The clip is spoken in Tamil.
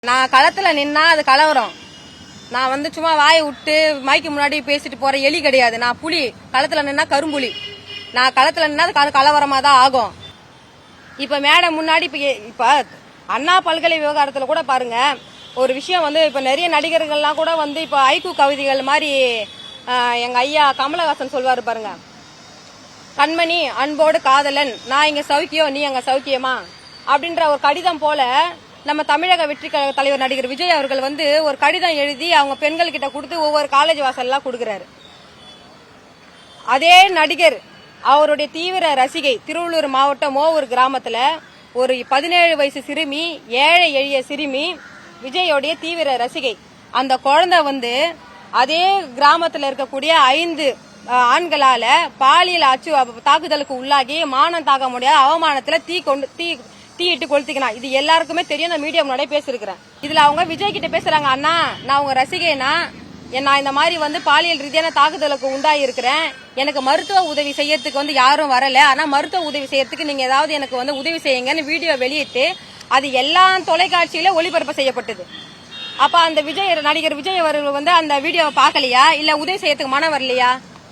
நான் களத்துல நின்னா அது கலவரம். நான் வந்து சும்மா வாயை விட்டு மைக்கு முன்னாடி பேசிட்டு போற எலி கிடையாது. நான் புலி. களத்துல நின்னா கரும்புலி. நான் களத்துல நின்னா அது கலவரமா தான் ஆகும். இப்ப மேடம் முன்னாடி இப்ப அண்ணா பல்கலை விவகாரத்துல கூட பாருங்க, ஒரு விஷயம் வந்து இப்ப நிறைய நடிகர்கள்லாம் கூட வந்து இப்ப ஐக்கு கவிதைகள் மாதிரி எங்க ஐயா கமலஹாசன் சொல்வாரு பாருங்க, கண்மணி அன்போடு காதலன், நான் இங்க சௌக்கியம் நீ அங்க சௌக்கியமா அப்படின்ற ஒரு கடிதம் போல நம்ம தமிழக வெற்றி தலைவர் நடிகர் விஜய் அவர்கள் வந்து ஒரு கடிதம் எழுதி அவங்க பெண்கள் கிட்ட கொடுத்து ஒவ்வொரு காலேஜ் வாசல்லாம் கொடுக்கிறாரு. அதே நடிகர் அவருடைய தீவிர ரசிகை திருவள்ளூர் மாவட்டம் மோவூர் கிராமத்துல ஒரு 17 வயசு சிறுமி, ஏழை எளிய சிறுமி, விஜயோடைய தீவிர ரசிகை. அந்த குழந்தை வந்து அதே கிராமத்துல இருக்கக்கூடிய 5 ஆண்களால பாலியல் தாக்குதலுக்கு உள்ளாகி மானம் தாக்க முடியாத அவமானத்துல தீயிட்டு கொளுத்திக்கலாம். இது எல்லாருக்குமே தெரியும். நான் மீடியா முன்னாடியே பேசிருக்கிறேன். இதுல அவங்க விஜய் கிட்ட பேசுறாங்க, அண்ணா நான் உங்க ரசிகைனா, நான் இந்த மாதிரி வந்து பாலியல் ரீதியான தாக்குதலுக்கு உண்டாகி இருக்கிறேன். எனக்கு மருத்துவ உதவி செய்யறதுக்கு வந்து யாரும் வரல. ஆனா மருத்துவ உதவி செய்யறதுக்கு நீங்க ஏதாவது எனக்கு வந்து உதவி செய்யுங்கன்னு வீடியோ வெளியிட்டு அது எல்லா தொலைக்காட்சியில ஒளிபரப்பு செய்யப்பட்டது. அப்ப அந்த நடிகர் விஜய் அவர்கள் வந்து அந்த வீடியோவை பார்க்கலையா, இல்ல உதவி செய்யறதுக்கு மனம் வரலையா?